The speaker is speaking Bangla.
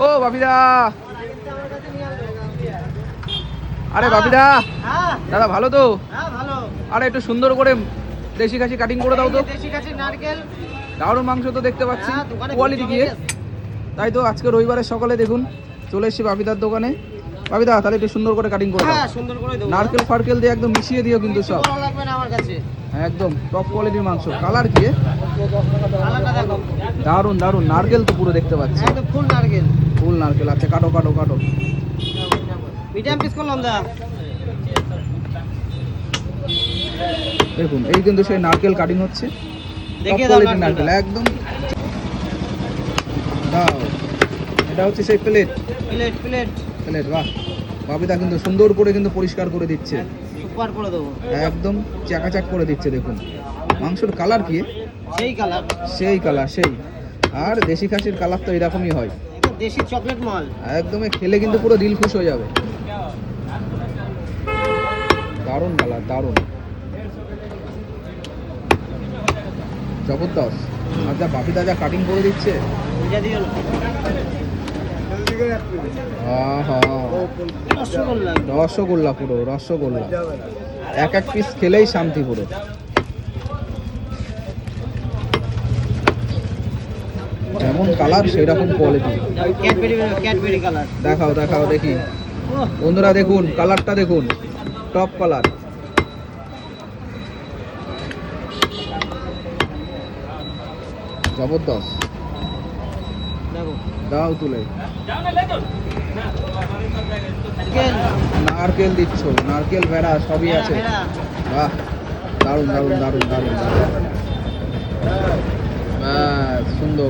ও বাপিদা, আরে বাপিদা দাদা ভালো তো? আরে একটু সুন্দর করে দেশি খাসি কাটিং করে দাও তো। দারুণ মাংস তো দেখতে পাচ্ছি, কোয়ালিটি গিয়ে। তাই তো আজকে রবিবারের সকালে দেখুন চলে এসেছি বাপিদার দোকানে। বাপিদা তাহলে একটু সুন্দর করে কাটিং করে দাও। নারকেল ফারকেল দিয়ে একদম মিশিয়ে দিও কিন্তু সব, একদম টপ কোয়ালিটির মাংস। কালার কি দারুণ দারুণ, নারকেল তো পুরো দেখতে পাচ্ছি, ফুল নারকেল। ফুল নারকেল। আচ্ছা কাটো কাটো কাটো, মিডিয়াম পিস করলাম দা। দেখুন এই কিন্তু সেই নারকেল কাটিং হচ্ছে, টপ কোয়ালিটির নারকেল একদম। দাও, এটা হচ্ছে সেই প্লেট প্লেট প্লেট প্লেট। বাহ, বাপিদা কিন্তু সুন্দর করে কিন্তু পরিষ্কার করে দিচ্ছে, সুপার করে দেবো, একদম চাকাচাক করে দিচ্ছে। দেখুন মাংসের কালার কি, সেই কালার সেই কালার সেই। আর দেশি খাসির কালার তো এরকমই হয়, দেশি চকলেট মাল একদম খেলে কিন্তু পুরো দিল খুশ হয়ে যাবে। দারুণ কালার, দারুণ, জবরদস্ত। আর যা বাপিদা যা কাটিং করে দিচ্ছে, রসগোল্লা, পুরো রসগোল্লা। এক এক পিস খেলেই শান্তি পুরো। যেমন কালার সেই রকম কোয়ালিটি। দেখাও দেখাও দেখি বন্ধুরা, দেখুন কালারটা দেখুন, টপ কালার। জবরদস্ত, দাও তুলে। নারকেল দিচ্ছ, নারকেল ভেড়া সবই আছে। বাহ, দারুণ দারুণ দারুণ দারুণ দারুণ, সুন্দর।